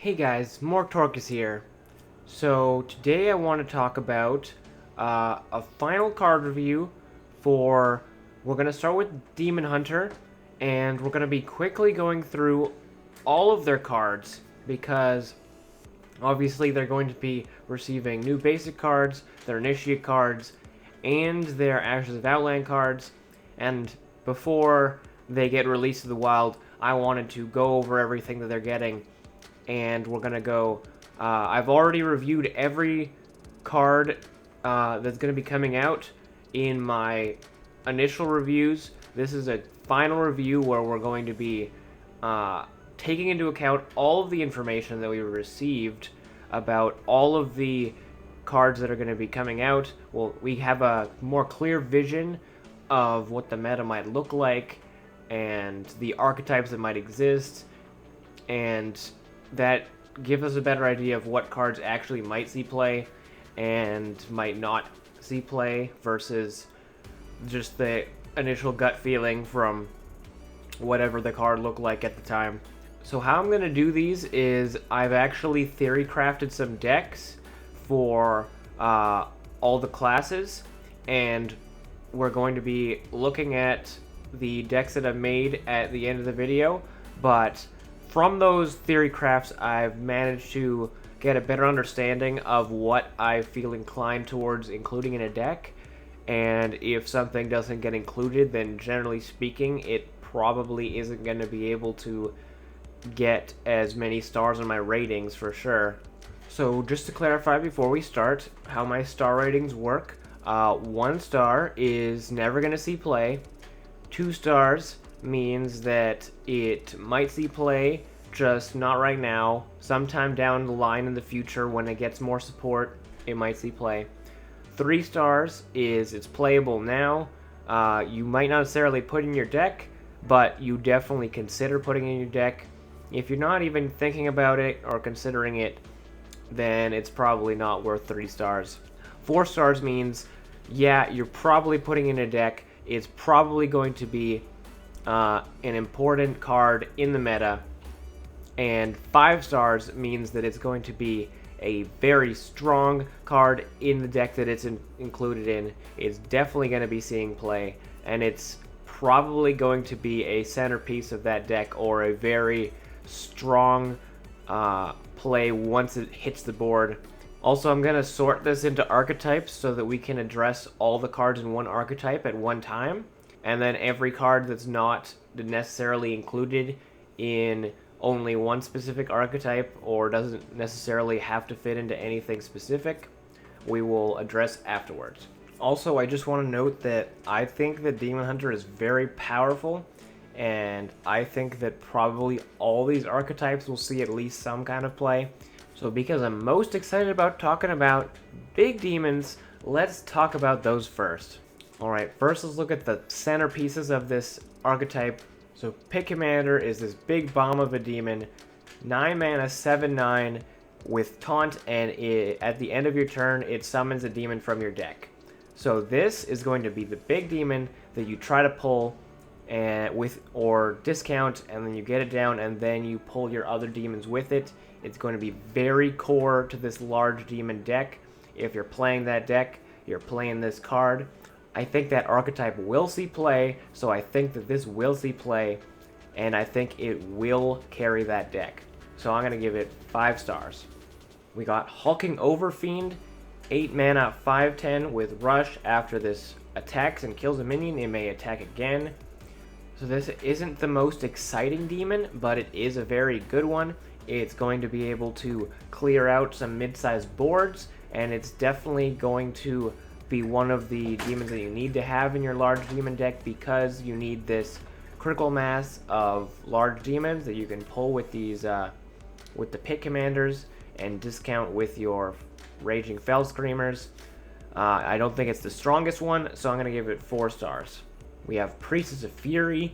Hey guys, Torcus here. So today I want to talk about a final card review for. We're going to start with Demon Hunter, and we're going to be quickly going through all of their cards because obviously they're going to be receiving new basic cards, their initiate cards, and their Ashes of Outland cards. And before they get released to the wild, I wanted to go over everything that they're getting, and we're gonna go. I've already reviewed every card that's gonna be coming out in my initial reviews. This is a final review where we're going to be taking into account all of the information that we received about all of the cards that are going to be coming out. Well, we have a more clear vision of what the meta might look like and the archetypes that might exist, and that gives us a better idea of what cards actually might see play and might not see play versus just the initial gut feeling from whatever the card looked like at the time. So how I'm going to do these is I've actually theory crafted some decks for all the classes, and we're going to be looking at the decks that I've made at the end of the video. But from those theory crafts, I've managed to get a better understanding of what I feel inclined towards including in a deck. And if something doesn't get included, then generally speaking, it probably isn't going to be able to get as many stars on my ratings for sure. So just to clarify before we start how my star ratings work, 1 star is never going to see play. 2 stars means that it might see play, just not right now. Sometime down the line in the future when it gets more support, it might see play. 3 stars is it's playable now. You might not necessarily put in your deck, but you definitely consider putting in your deck. If you're not even thinking about it or considering it, then it's probably not worth 3 stars. 4 stars means, yeah, you're probably putting in a deck. It's probably going to be an important card in the meta. And 5 stars means that it's going to be a very strong card in the deck that it's included in. It's definitely going to be seeing play, and it's probably going to be a centerpiece of that deck or a very strong play once it hits the board. Also, I'm going to sort this into archetypes so that we can address all the cards in one archetype at one time, and then every card that's not necessarily included in only one specific archetype or doesn't necessarily have to fit into anything specific, we will address afterwards. Also, I just want to note that I think that Demon Hunter is very powerful, and I think that probably all these archetypes will see at least some kind of play. So because I'm most excited about talking about big demons, let's talk about those first. Alright, first let's look at the centerpieces of this archetype. So Pit Commander is this big bomb of a demon, 9 mana, 7/9 with taunt, and at the end of your turn it summons a demon from your deck. So this is going to be the big demon that you try to pull with or discount, and then you get it down, and then you pull your other demons with it. It's going to be very core to this large demon deck. If you're playing that deck, you're playing this card. I think that archetype will see play, so I think that this will see play, and I think it will carry that deck. So I'm going to give it 5 stars. We got Hulking Overfiend, 8 mana, 5/10 with Rush. After this attacks and kills a minion, it may attack again. So this isn't the most exciting demon, but it is a very good one. It's going to be able to clear out some mid-sized boards, and it's definitely going to be one of the demons that you need to have in your large demon deck because you need this critical mass of large demons that you can pull with these with the Pit Commanders and discount with your Raging Fell Screamers. I don't think it's the strongest one, so I'm going to give it 4 stars. We have Priestess of Fury.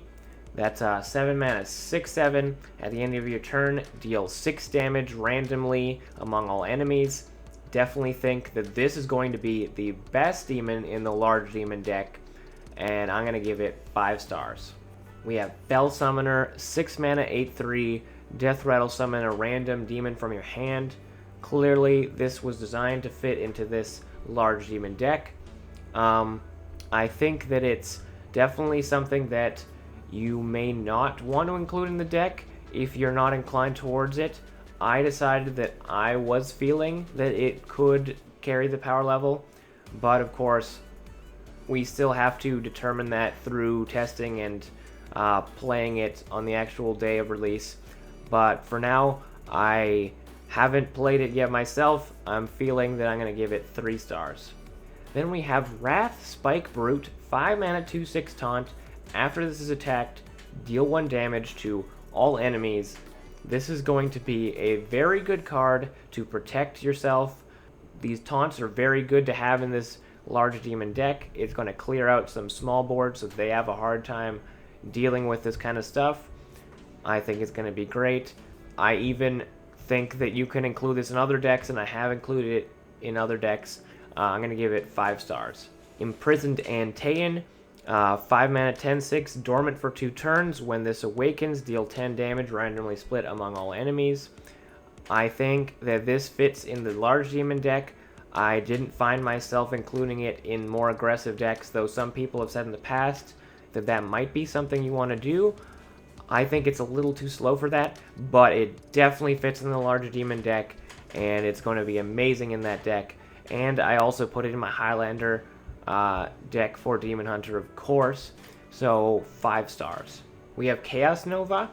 That's 7 mana, 6/7. At the end of your turn, deal 6 damage randomly among all enemies. Definitely think that this is going to be the best demon in the large demon deck, and I'm going to give it 5 stars. We have Bell Summoner, 6 mana, 8/3. Death Rattle summon a random demon from your hand. Clearly, this was designed to fit into this large demon deck. I think that it's definitely something that you may not want to include in the deck if you're not inclined towards it. I decided that I was feeling that it could carry the power level, but of course, we still have to determine that through testing and playing it on the actual day of release. But for now, I haven't played it yet myself. I'm feeling that I'm going to give it 3 stars. Then we have Wrath Spike Brute, 5 mana 2/6 taunt. After this is attacked, deal 1 damage to all enemies. This is going to be a very good card to protect yourself. These taunts are very good to have in this large demon deck. It's going to clear out some small boards so they have a hard time dealing with this kind of stuff. I think it's going to be great. I even think that you can include this in other decks, and I have included it in other decks. I'm going to give it 5 stars. Imprisoned Antaean, 5 mana 10/6, dormant for 2 turns. When this awakens, deal 10 damage randomly split among all enemies. I think that this fits in the large demon deck. I didn't find myself including it in more aggressive decks, though some people have said in the past that that might be something you want to do. I think it's a little too slow for that, but it definitely fits in the larger demon deck, and it's going to be amazing in that deck. And I also put it in my Highlander deck for Demon Hunter, of course, so 5 stars. We have Chaos Nova,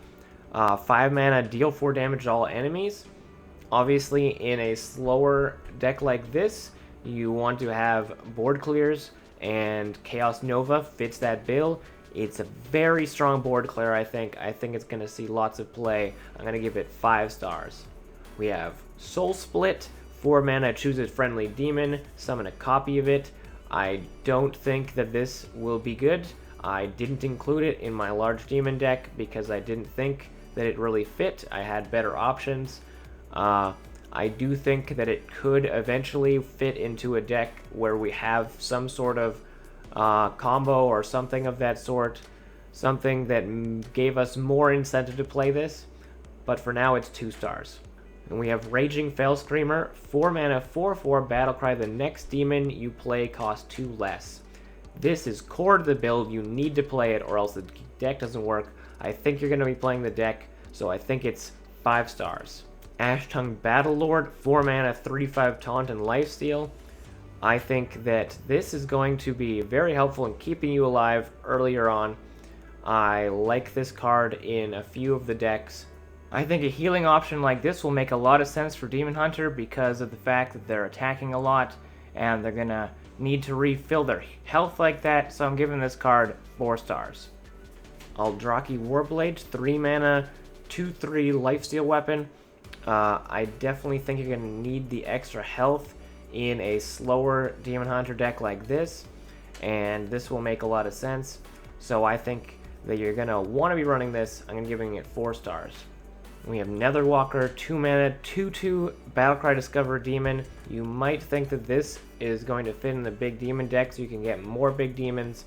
5 mana, deal 4 damage to all enemies. Obviously, in a slower deck like this, you want to have board clears, and Chaos Nova fits that bill. It's a very strong board clear, I think. I think it's going to see lots of play. I'm going to give it 5 stars. We have Soul Split, 4 mana, choose a friendly demon, summon a copy of it. I don't think that this will be good. I didn't include it in my large demon deck because I didn't think that it really fit. I had better options. I do think that it could eventually fit into a deck where we have some sort of combo or something of that sort. Something that gave us more incentive to play this. But for now, it's 2 stars. And we have Raging Fell Screamer, 4 mana, 4/4, Battlecry. The next demon you play costs 2 less. This is core to the build. You need to play it or else the deck doesn't work. I think you're going to be playing the deck, so I think it's 5 stars. Ashtongue Battlelord, 4 mana, 3/5 taunt and lifesteal. I think that this is going to be very helpful in keeping you alive earlier on. I like this card in a few of the decks. I think a healing option like this will make a lot of sense for Demon Hunter because of the fact that they're attacking a lot and they're going to need to refill their health like that, so I'm giving this card 4 stars. Aldraki Warblade, 3 mana, 2/3 lifesteal weapon. I definitely think you're going to need the extra health in a slower Demon Hunter deck like this, and this will make a lot of sense. So I think that you're going to want to be running this. I'm giving it 4 stars. We have Netherwalker, 2 mana, 2/2, Battlecry Discover Demon. You might think that this is going to fit in the big demon deck so you can get more big demons.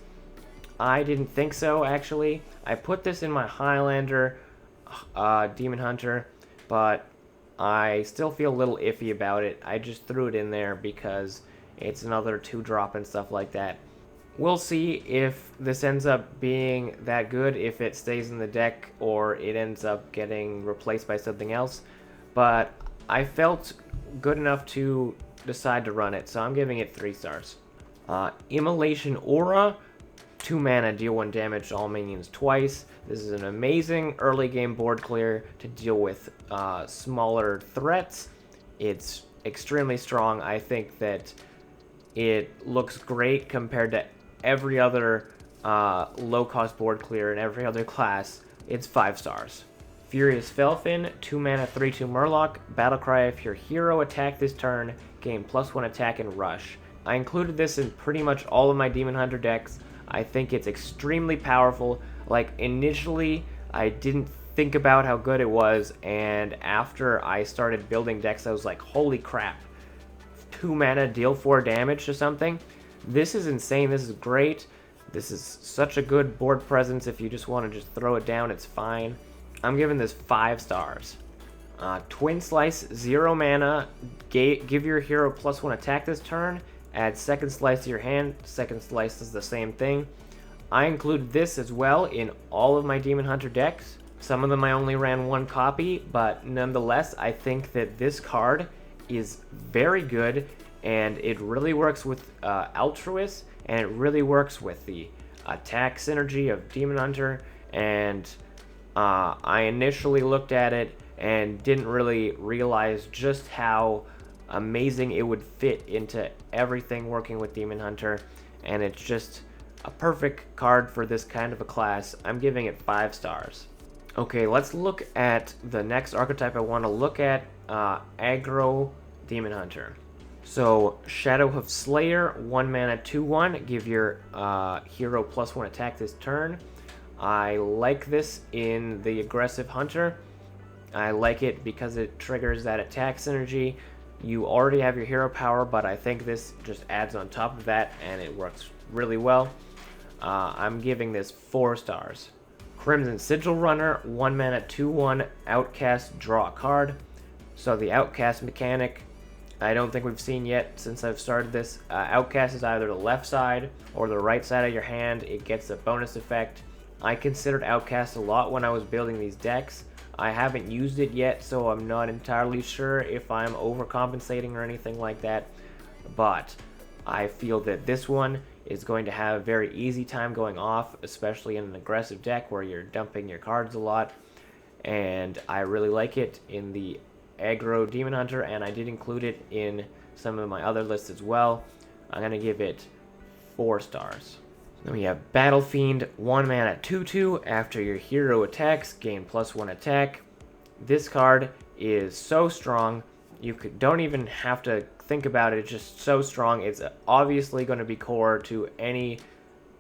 I didn't think so, actually. I put this in my Highlander Demon Hunter, but I still feel a little iffy about it. I just threw it in there because it's another 2-drop and stuff like that. We'll see if this ends up being that good, if it stays in the deck or it ends up getting replaced by something else. But I felt good enough to decide to run it, so I'm giving it 3 stars. Immolation Aura, 2 mana, deal 1 damage to all minions twice. This is an amazing early game board clear to deal with smaller threats. It's extremely strong. I think that it looks great compared to every other low-cost board clear in every other class. It's 5 stars. Furious Felfin, 2 mana, 3/2 Murloc. Battlecry, if your hero attacked this turn, gain +1 attack and rush. I included this in pretty much all of my Demon Hunter decks. I think it's extremely powerful. Like, initially, I didn't think about how good it was, and after I started building decks, I was like, holy crap. 2 mana, deal 4 damage to something? This is insane. This is great. This is such a good board presence. If you just want to just throw it down, it's fine. I'm giving this 5 stars. Twin Slice, 0 mana, give your hero +1 attack this turn, add Second Slice to your hand, Second Slice is the same thing. I include this as well in all of my Demon Hunter decks. Some of them I only ran 1 copy, but nonetheless, I think that this card is very good, and it really works with Altruist, and it really works with the attack synergy of Demon Hunter, and I initially looked at it and didn't really realize just how amazing it would fit into everything working with Demon Hunter, and it's just a perfect card for this kind of a class. I'm giving it 5 stars. Okay, let's look at the next archetype I want to look at, Aggro Demon Hunter. So, Shadowhoof Slayer, 1 mana, 2/1, give your hero +1 attack this turn. I like this in the aggressive hunter. I like it because it triggers that attack synergy. You already have your hero power, but I think this just adds on top of that, and it works really well. I'm giving this 4 stars. Crimson Sigil Runner, 1 mana, 2/1, Outcast, draw a card. So the Outcast mechanic, I don't think we've seen yet since I've started this. Outcast is either the left side or the right side of your hand. It gets a bonus effect. I considered Outcast a lot when I was building these decks. I haven't used it yet, so I'm not entirely sure if I'm overcompensating or anything like that. But I feel that this one is going to have a very easy time going off, especially in an aggressive deck where you're dumping your cards a lot. And I really like it in the Aggro Demon Hunter, and I did include it in some of my other lists as well. I'm going to give it 4 stars. Then we have Battle Fiend, 1 mana, 2/2. After your hero attacks, gain +1 attack. This card is so strong, you don't even have to think about it. It's just so strong. It's obviously going to be core to any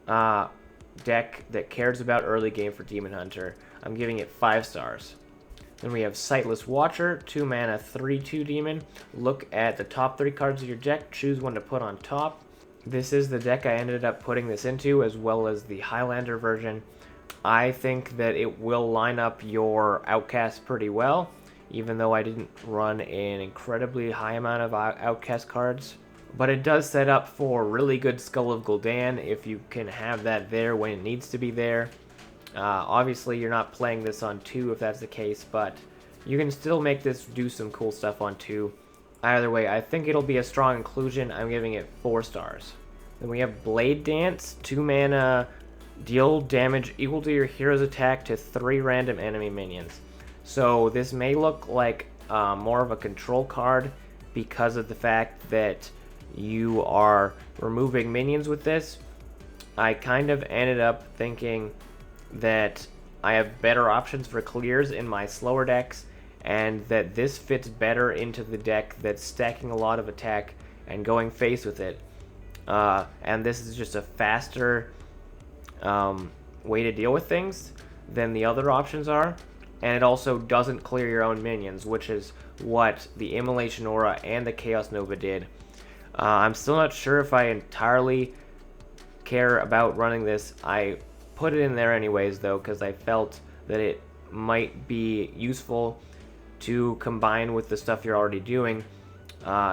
deck that cares about early game for Demon Hunter. I'm giving it 5 stars. Then we have Sightless Watcher, 2 mana, 3/2 demon. Look at the top 3 cards of your deck, choose one to put on top. This is the deck I ended up putting this into, as well as the Highlander version. I think that it will line up your Outcast pretty well, even though I didn't run an incredibly high amount of Outcast cards. But it does set up for really good Skull of Gul'dan if you can have that there when it needs to be there. Obviously, you're not playing this on 2 if that's the case, but you can still make this do some cool stuff on 2. Either way, I think it'll be a strong inclusion. I'm giving it 4 stars. Then we have Blade Dance, 2 mana, deal damage equal to your hero's attack to 3 random enemy minions. So this may look like more of a control card because of the fact that you are removing minions with this. I kind of ended up thinking that I have better options for clears in my slower decks, and that this fits better into the deck that's stacking a lot of attack and going face with it. And this is just a faster way to deal with things than the other options are. And it also doesn't clear your own minions, which is what the Immolation Aura and the Chaos Nova did. I'm still not sure if I entirely care about running this. I put it in there anyways, though, because I felt that it might be useful to combine with the stuff you're already doing.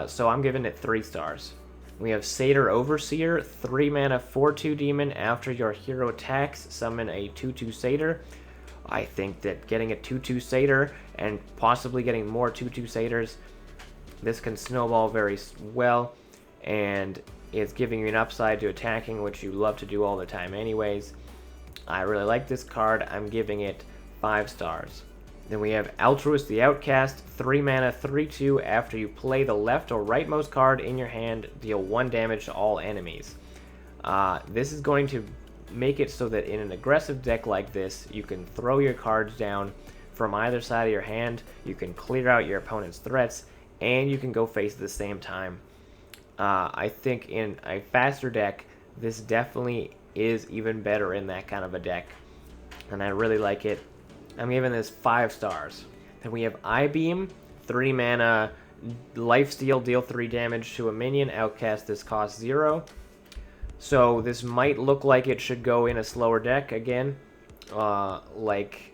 So I'm giving it 3 stars. We have Satyr Overseer, 3 mana, 4/2 demon. After your hero attacks, summon a 2/2 Satyr. I think that getting a 2/2 Satyr and possibly getting more 2/2 Satyrs, this can snowball very well, and it's giving you an upside to attacking, which you love to do all the time anyways. I really like this card. I'm giving it 5 stars. Then we have Altruist the Outcast, 3 mana, 3/2. After you play the left or rightmost card in your hand, deal 1 damage to all enemies. This is going to make it so that in an aggressive deck like this, you can throw your cards down from either side of your hand, you can clear out your opponent's threats, and you can go face at the same time. I think in a faster deck, this definitely is even better in that kind of a deck, and I really like it. I'm giving this 5 stars. Then we have I-Beam, 3 mana, lifesteal, deal 3 damage to a minion. Outcast, this costs 0. So this might look like it should go in a slower deck again, like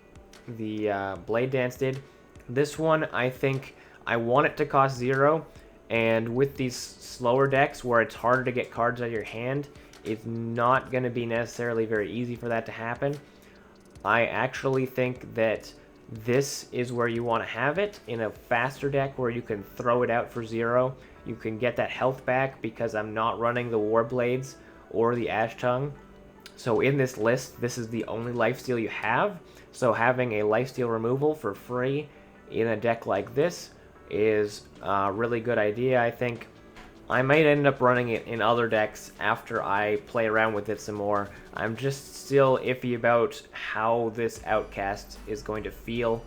the Blade Dance did. This one, I think I want it to cost 0, and with these slower decks where it's harder to get cards out of your hand, it's not going to be necessarily very easy for that to happen. I actually think that this is where you want to have it, in a faster deck where you can throw it out for 0. You can get that health back because I'm not running the Warblades or the Ash Tongue. So in this list, this is the only lifesteal you have. So having a lifesteal removal for free in a deck like this is a really good idea, I think. I might end up running it in other decks after I play around with it some more. I'm just still iffy about how this Outcast is going to feel,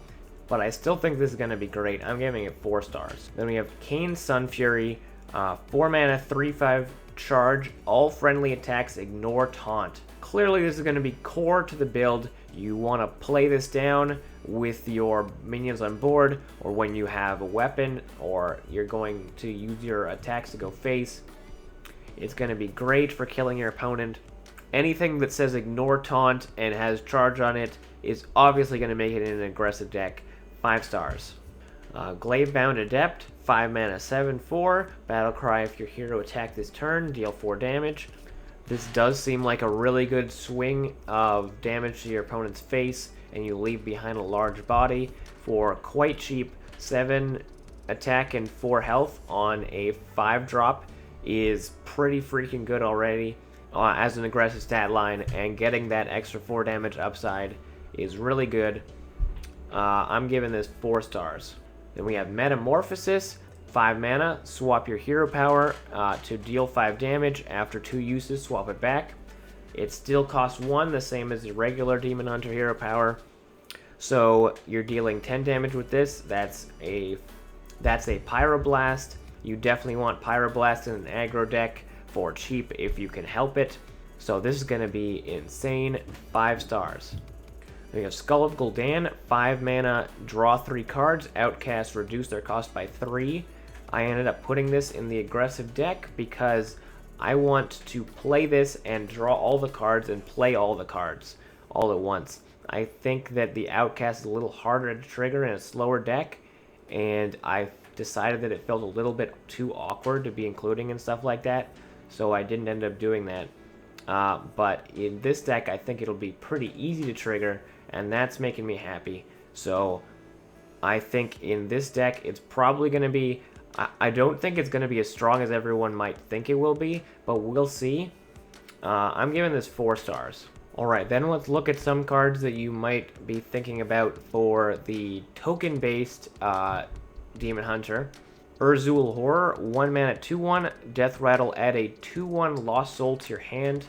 but I still think this is going to be great. I'm giving it 4 stars. Then we have Kane's Sun Fury, 4 mana, 3/5 charge, all friendly attacks ignore taunt. Clearly this is going to be core to the build. You want to play this down with your minions on board, or when you have a weapon, or you're going to use your attacks to go face. It's going to be great for killing your opponent. Anything that says ignore taunt and has charge on it is obviously going to make it in an aggressive deck. 5 stars. Glaive-bound Adept, 5 mana, 7/4. Battlecry, if your hero attack this turn, deal 4 damage. This does seem like a really good swing of damage to your opponent's face, and you leave behind a large body for quite cheap. 7 attack and 4 health on a 5-drop is pretty freaking good already as an aggressive stat line, and getting that extra 4 damage upside is really good. I'm giving this 4 stars. Then we have Metamorphosis, 5 mana, swap your hero power to deal 5 damage. After 2 uses, swap it back. It still costs 1, the same as the regular Demon Hunter hero power. So you're dealing 10 damage with this. That's a Pyroblast. You definitely want Pyroblast in an aggro deck for cheap if you can help it. So this is going to be insane. 5 stars. We have Skull of Gul'dan, 5 mana, draw 3 cards, Outcast, reduce their cost by 3. I ended up putting this in the aggressive deck because I want to play this and draw all the cards and play all the cards all at once. I think that the Outcast is a little harder to trigger in a slower deck, and I decided that it felt a little bit too awkward to be including and stuff like that, so I didn't end up doing that. But in this deck, I think it'll be pretty easy to trigger, and that's making me happy. So I think in this deck, it's probably going to be... I don't think it's going to be as strong as everyone might think it will be, but we'll see. I'm giving this 4 stars. Alright, then let's look at some cards that you might be thinking about for the token-based Demon Hunter. Urzul Horror, 1 mana, 2/1, Death Rattle, add a 2/1 Lost Soul to your hand.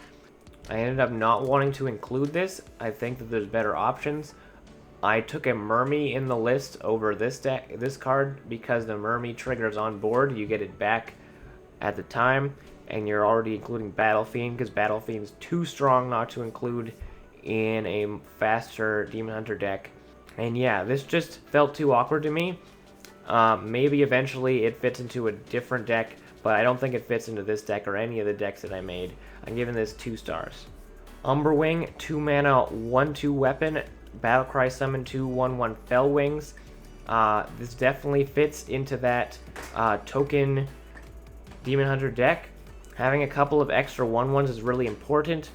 I ended up not wanting to include this. I think that there's better options. I took a Mermy in the list over this card because the Mermy triggers on board. You get it back at the time, and you're already including Battle Fiend because Battle Fiend's too strong not to include in a faster Demon Hunter deck. And yeah, this just felt too awkward to me. Maybe eventually it fits into a different deck, but I don't think it fits into this deck or any of the decks that I made. I'm giving this 2 stars. Umberwing, 2 mana, 1/2 weapon, Battlecry, summon 2 1/1 Fell Wings. This definitely fits into that token Demon Hunter deck. Having a couple of extra 1/1s is really important.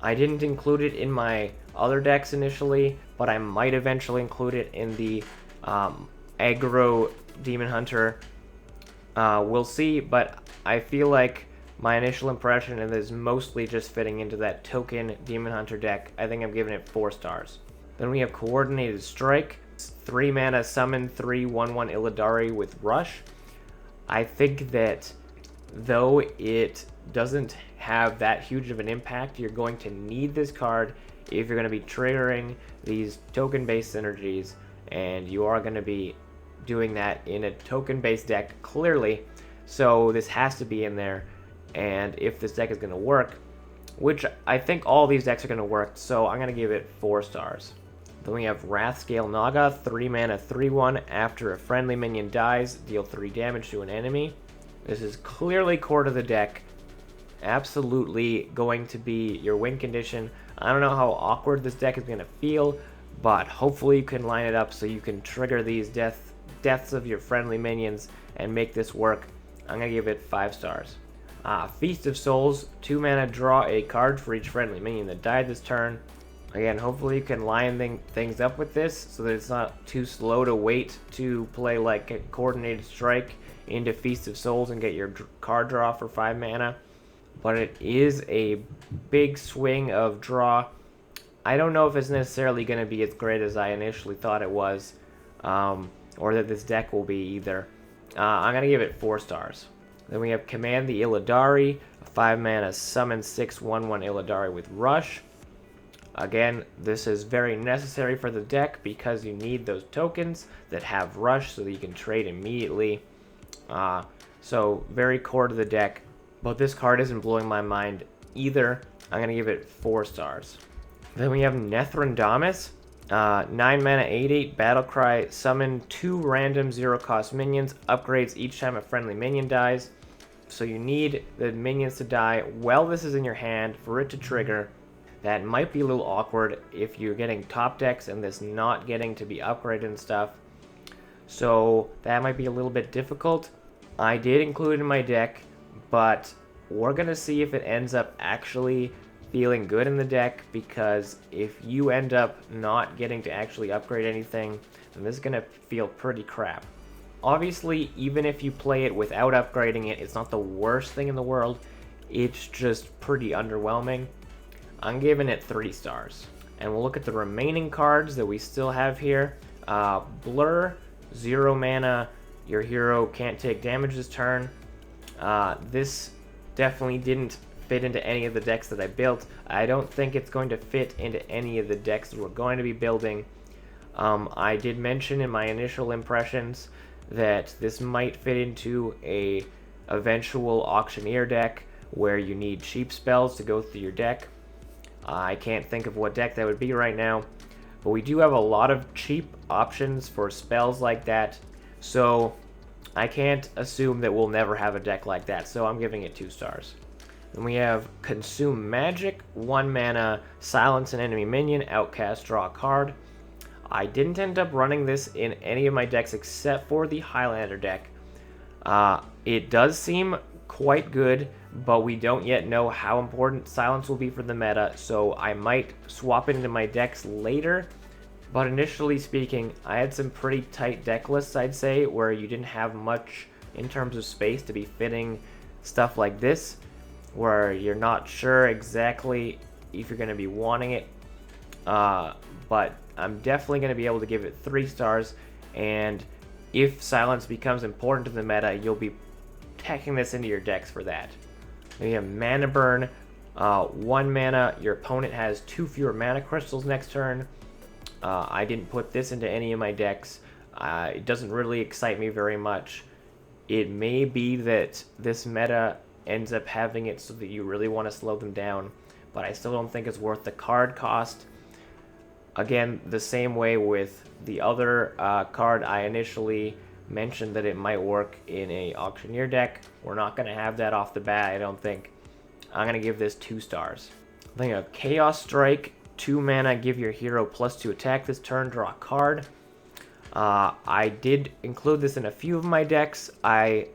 I didn't include it in my other decks initially, but I might eventually include it in the aggro Demon Hunter. We'll see, but I feel like my initial impression is mostly just fitting into that token Demon Hunter deck. I think I'm giving it 4 stars. Then we have Coordinated Strike, 3 mana, summon 3 1/1 Illidari with Rush. I think that though it doesn't have that huge of an impact, you're going to need this card if you're going to be triggering these token-based synergies, and you are going to be doing that in a token-based deck, clearly. So this has to be in there, and if this deck is going to work, which I think all these decks are going to work, so I'm going to give it 4 stars. Then we have Wrathscale Naga, 3 mana, 3/1. After a friendly minion dies, deal 3 damage to an enemy. This is clearly core to the deck. Absolutely going to be your win condition. I don't know how awkward this deck is going to feel, but hopefully you can line it up so you can trigger these deaths of your friendly minions and make this work. I'm gonna give it 5 stars. Feast of Souls, 2 mana, draw a card for each friendly minion that died this turn. Again, hopefully you can line things up with this so that it's not too slow to wait to play like a Coordinated Strike into Feast of Souls and get your card draw for 5 mana. But it is a big swing of draw. I don't know if it's necessarily going to be as great as I initially thought it was, or that this deck will be either. I'm going to give it 4 stars. Then we have Command the Illidari, a 5 mana summon 6/1/1 Illidari with Rush. Again, this is very necessary for the deck because you need those tokens that have Rush so that you can trade immediately. So very core to the deck, but this card isn't blowing my mind either. I'm going to give it 4 stars. Then we have Nethrandamus, 9 mana 8/8 Battlecry, summon 2 random 0-cost minions, upgrades each time a friendly minion dies. So you need the minions to die while this is in your hand for it to trigger. That might be a little awkward if you're getting top decks and this not getting to be upgraded and stuff. So that might be a little bit difficult. I did include it in my deck, but we're going to see if it ends up actually feeling good in the deck, because if you end up not getting to actually upgrade anything, then this is going to feel pretty crap. Obviously, even if you play it without upgrading it, it's not the worst thing in the world. It's just pretty underwhelming. I'm giving it 3 stars. And we'll look at the remaining cards that we still have here. Blur, 0 mana, your hero can't take damage this turn. This definitely didn't fit into any of the decks that I built. I don't think it's going to fit into any of the decks that we're going to be building. I did mention in my initial impressions that this might fit into a eventual auctioneer deck where you need cheap spells to go through your deck. I can't think of what deck that would be right now, but we do have a lot of cheap options for spells like that, so I can't assume that we'll never have a deck like that, so I'm giving it 2 stars. Then we have Consume Magic, 1 mana, silence an enemy minion, outcast, draw a card. I didn't end up running this in any of my decks except for the Highlander deck. It does seem quite good, but we don't yet know how important silence will be for the meta, so I might swap it into my decks later. But initially speaking, I had some pretty tight deck lists, I'd say, where you didn't have much in terms of space to be fitting stuff like this, where you're not sure exactly if you're going to be wanting it. But I'm definitely going to be able to give it 3 stars, and if silence becomes important to the meta, you'll be tacking this into your decks for that. Then you have Mana Burn, 1 mana, your opponent has 2 fewer mana crystals next turn. I didn't put this into any of my decks. It doesn't really excite me very much. It may be that this meta ends up having it so that you really want to slow them down, but I still don't think it's worth the card cost. Again, the same way with the other card I initially mentioned that it might work in a auctioneer deck. We're not going to have that off the bat, I don't think. I'm going to give this 2 stars. Then you have Chaos Strike, 2 mana, give your hero +2 attack this turn, draw a card. I did include this in a few of my decks. I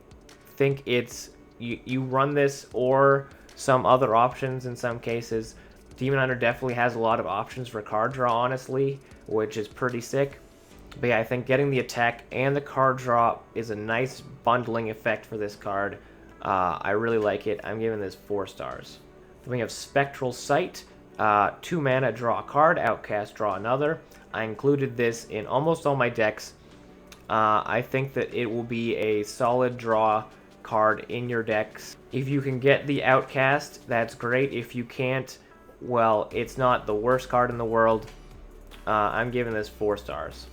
think it's you run this or some other options in some cases. Demon Hunter definitely has a lot of options for card draw, honestly, which is pretty sick. But yeah, I think getting the attack and the card draw is a nice bundling effect for this card. I really like it. I'm giving this 4 stars. Then we have Spectral Sight, 2 mana, draw a card, outcast, draw another. I included this in almost all my decks. I think that it will be a solid draw card in your decks. If you can get the outcast, that's great. If you can't, well, it's not the worst card in the world. I'm giving this 4 stars.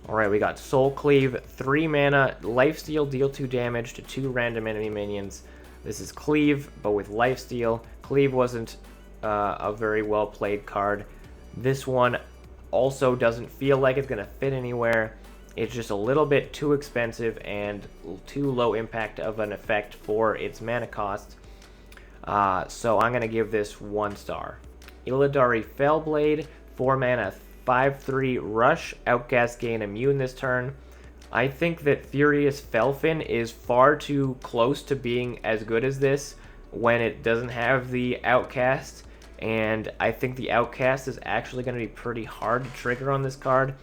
Alright, we got Soul Cleave, 3 mana, lifesteal, deal 2 damage to 2 random enemy minions. This is Cleave, but with lifesteal. Cleave wasn't a very well played card. This one also doesn't feel like it's going to fit anywhere. It's just a little bit too expensive and too low impact of an effect for its mana cost. So I'm going to give this 1 star. Illidari Fellblade, 4 mana, 5/3 Rush, Outcast, gain Immune this turn. I think that Furious Felfin is far too close to being as good as this when it doesn't have the Outcast, and I think the Outcast is actually going to be pretty hard to trigger on this card,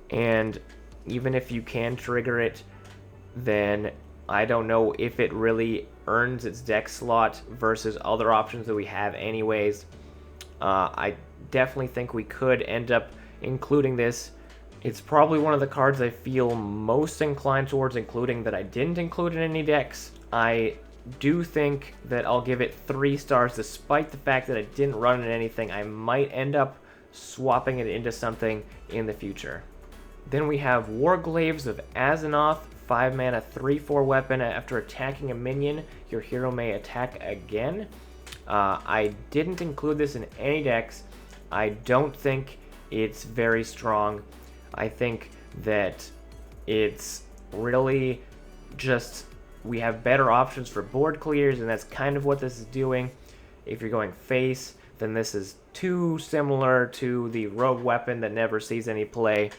and even if you can trigger it, then I don't know if it really earns its deck slot versus other options that we have anyways. I definitely think we could end up including this. It's probably one of the cards I feel most inclined towards including that I didn't include in any decks. I do think that I'll give it 3 stars despite the fact that I didn't run it in anything. I might end up swapping it into something in the future. Then we have Warglaives of Azzinoth, 5 mana, 3/4 weapon. After attacking a minion, your hero may attack again. I didn't include this in any decks. I don't think it's very strong. I think that it's really just, we have better options for board clears, and that's kind of what this is doing. If you're going face, then this is too similar to the rogue weapon that never sees any play.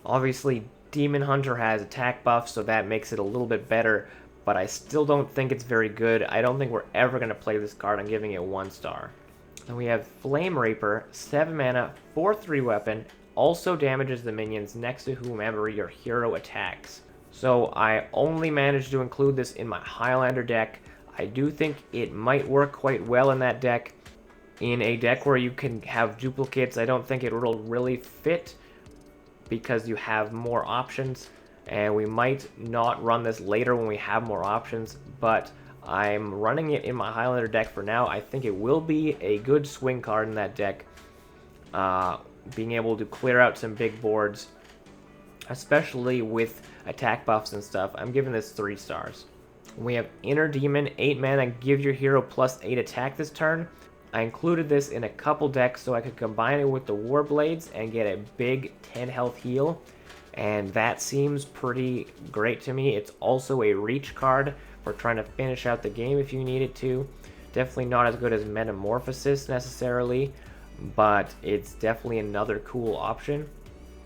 Obviously, Demon Hunter has attack buffs, so that makes it a little bit better, but I still don't think it's very good. I don't think we're ever going to play this card. I'm giving it 1 star. Then we have Flame Reaper, 7 mana, 4/3 weapon, also damages the minions next to whomever your hero attacks. So I only managed to include this in my Highlander deck. I do think it might work quite well in that deck. In a deck where you can have duplicates, I don't think it will really fit because you have more options, and we might not run this later when we have more options, but I'm running it in my Highlander deck for now. I think it will be a good swing card in that deck, being able to clear out some big boards, especially with attack buffs and stuff. I'm giving this 3 stars. We have Inner Demon, 8 mana, give your hero +8 attack this turn. I included this in a couple decks so I could combine it with the Warblades and get a big 10 health heal, and that seems pretty great to me. It's also a reach card for trying to finish out the game if you needed to. Definitely not as good as Metamorphosis necessarily, but it's definitely another cool option.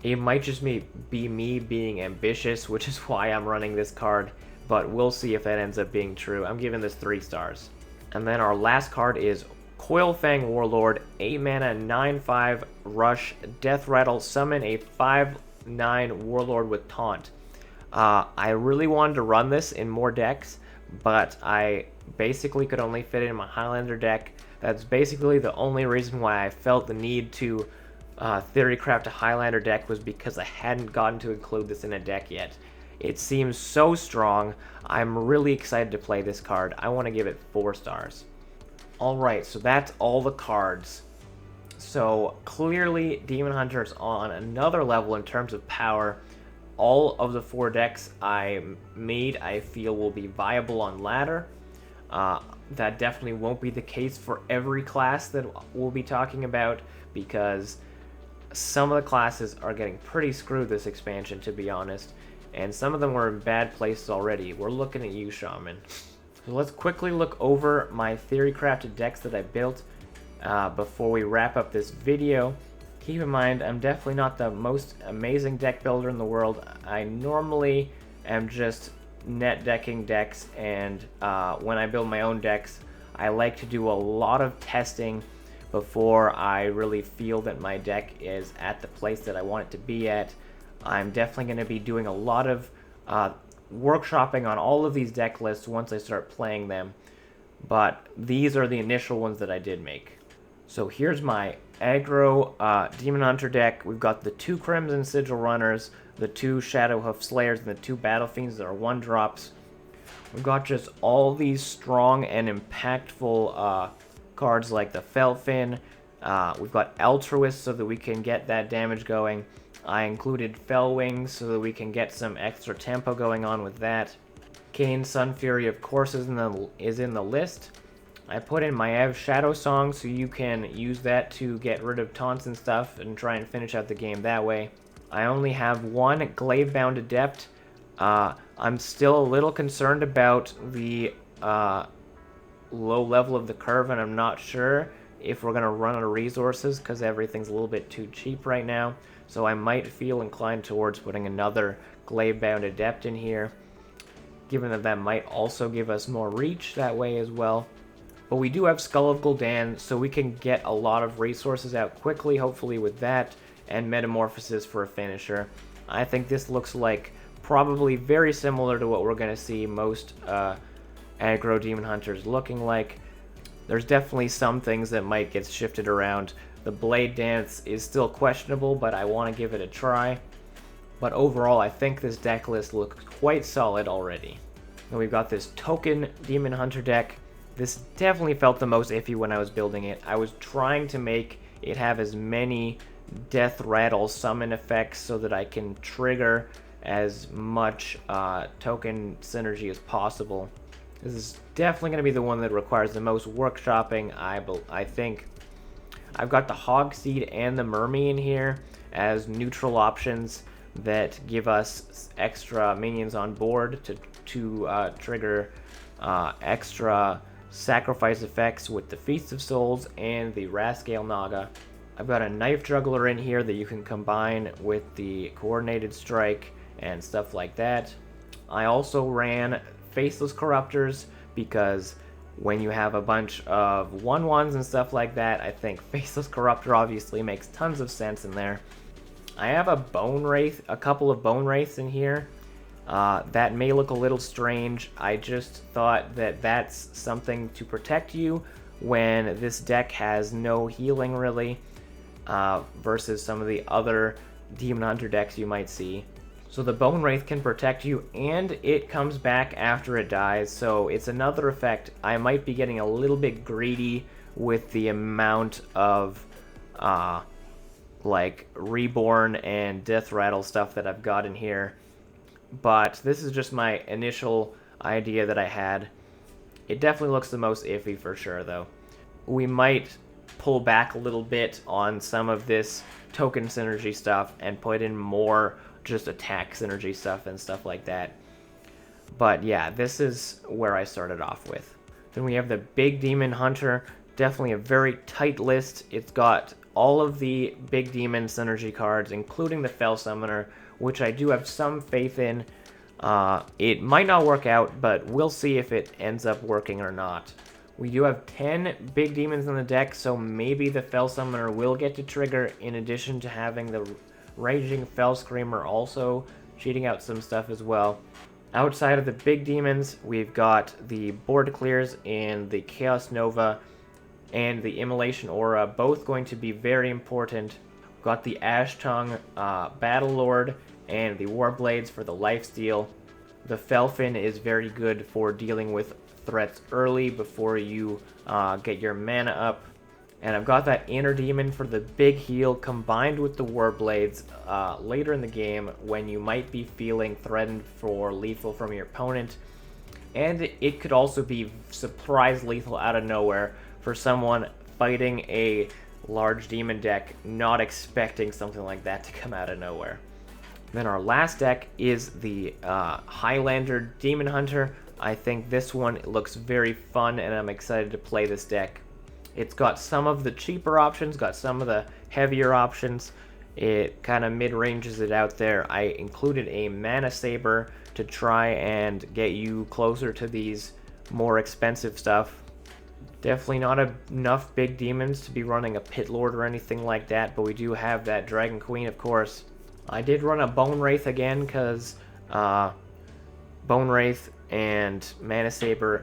It might just be me being ambitious, which is why I'm running this card, but we'll see if that ends up being true. I'm giving this 3 stars. And then our last card is Coilfang Warlord, 8 mana, 9/5 rush, Death Rattle, summon a 5/9 Warlord with Taunt. I really wanted to run this in more decks, but I basically could only fit it in my Highlander deck. That's basically the only reason why I felt the need to Theorycraft a Highlander deck, was because I hadn't gotten to include this in a deck yet. It seems so strong. I'm really excited to play this card. I want to give it 4 stars. Alright, so that's all the cards. So clearly Demon Hunter's on another level in terms of power. All of the 4 decks I made I feel will be viable on ladder. That definitely won't be the case for every class that we'll be talking about, because some of the classes are getting pretty screwed this expansion, to be honest, and some of them were in bad places already. We're looking at you, Shaman. So let's quickly look over my Theorycrafted decks that I built before we wrap up this video. Keep in mind, I'm definitely not the most amazing deck builder in the world. I normally am just net decking decks, and when I build my own decks, I like to do a lot of testing before I really feel that my deck is at the place that I want it to be at. I'm definitely going to be doing a lot of workshopping on all of these deck lists once I start playing them, but these are the initial ones that I did make. So here's my aggro Demon Hunter deck. We've got the 2 Crimson Sigil Runners, the 2 Shadowhoof Slayers, and the 2 Battle Fiends that are 1-drops. We've got just all these strong and impactful cards like the Felfin. We've got Altruist so that we can get that damage going. I included Fellwings so that we can get some extra tempo going on with that. Kayn Sunfury, of course, is in the list. I put in Maiev Shadow Song so you can use that to get rid of taunts and stuff and try and finish out the game that way. I only have 1 Glavebound Adept. I'm still a little concerned about the low level of the curve, and I'm not sure if we're going to run out of resources, because everything's a little bit too cheap right now. So I might feel inclined towards putting another Glaive-bound Adept in here, given that that might also give us more reach that way as well. But we do have Skull of Gul'dan, so we can get a lot of resources out quickly, hopefully with that, and Metamorphosis for a finisher. I think this looks like probably very similar to what we're going to see most aggro Demon Hunters looking like. There's definitely some things that might get shifted around. The Blade Dance is still questionable, but I want to give it a try. But overall, I think this deck list looks quite solid already. And we've got this Token Demon Hunter deck. This definitely felt the most iffy when I was building it. I was trying to make it have as many Death Rattle summon effects so that I can trigger as much token synergy as possible. This is definitely going to be the one that requires the most workshopping, I think. I've got the Hog Seed and the Mermy in here as neutral options that give us extra minions on board to trigger extra sacrifice effects with the Feast of Souls and the Rascale Naga. I've got a Knife Juggler in here that you can combine with the Coordinated Strike and stuff like that. I also ran Faceless Corruptors because when you have a bunch of 1/1s and stuff like that, I think Faceless Corruptor obviously makes tons of sense in there. I have a Bone Wraith, a couple of Bone Wraiths in here. That may look a little strange. I just thought that that's something to protect you when this deck has no healing really, versus some of the other Demon Hunter decks you might see. So the Bone Wraith can protect you, and it comes back after it dies, so it's another effect. I might be getting a little bit greedy with the amount of like Reborn and Death Rattle stuff that I've got in here. But this is just my initial idea that I had. It definitely looks the most iffy for sure, though. We might pull back a little bit on some of this token synergy stuff and put in more just attack synergy stuff and stuff like that. But yeah, this is where I started off with. Then we have the Big Demon Hunter. Definitely a very tight list. It's got all of the Big Demon synergy cards, including the Fell Summoner, which I do have some faith in. It might not work out, but we'll see if it ends up working or not. We do have 10 big demons in the deck, so maybe the Fell Summoner will get to trigger in addition to having the Raging Fell Screamer also cheating out some stuff as well. Outside of the big demons, we've got the board clears in the Chaos Nova and the Immolation Aura, both going to be very important. We've got the Ash Tongue Battle Lord and the Warblades for the lifesteal. The Felfin is very good for dealing with threats early before you get your mana up. And I've got that Inner Demon for the big heal combined with the Warblades later in the game when you might be feeling threatened for lethal from your opponent. And it could also be surprise lethal out of nowhere for someone fighting a large demon deck, not expecting something like that to come out of nowhere. Then our last deck is the Highlander Demon Hunter. I think this one looks very fun and I'm excited to play this deck. It's got some of the cheaper options, got some of the heavier options. It kind of mid-ranges it out there. I included a Mana Saber to try and get you closer to these more expensive stuff. Definitely not enough big demons to be running a Pit Lord or anything like that, but we do have that Dragon Queen, of course. I did run a Bone Wraith again because Bone Wraith and Mana Saber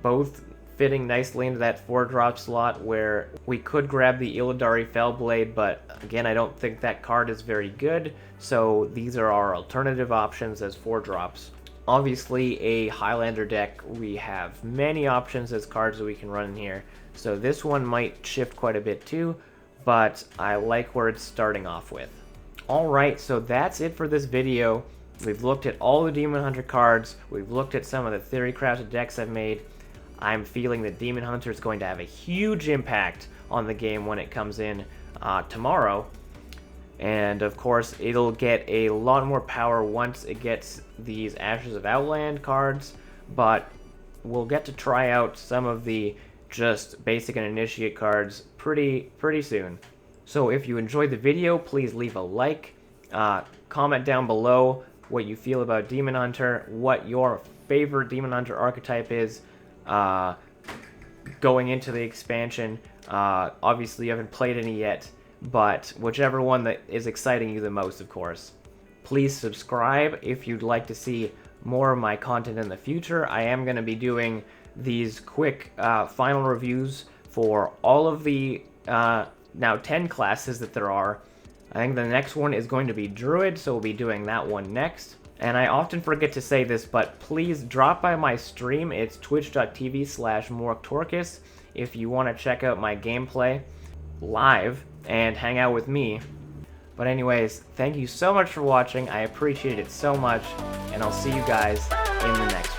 both fitting nicely into that 4-drop slot where we could grab the Illidari Fellblade, but again, I don't think that card is very good, so these are our alternative options as 4-drops. Obviously, a Highlander deck, we have many options as cards that we can run in here, so this one might shift quite a bit too, but I like where it's starting off with. Alright, so that's it for this video. We've looked at all the Demon Hunter cards, we've looked at some of the Theorycrafted decks I've made. I'm feeling that Demon Hunter is going to have a huge impact on the game when it comes in tomorrow. And of course, it'll get a lot more power once it gets these Ashes of Outland cards, but we'll get to try out some of the just basic and initiate cards pretty soon. So if you enjoyed the video, please leave a like, comment down below what you feel about Demon Hunter, what your favorite Demon Hunter archetype is going into the expansion. Obviously you haven't played any yet, but whichever one that is exciting you the most, of course. Please subscribe if you'd like to see more of my content in the future. I am going to be doing these quick final reviews for all of the now 10 classes that there are. I think the next one is going to be Druid, so we'll be doing that one next. And I often forget to say this, but please drop by my stream. It's twitch.tv/morktorkus if you want to check out my gameplay live and hang out with me. But anyways, thank you so much for watching. I appreciate it so much, and I'll see you guys in the next one.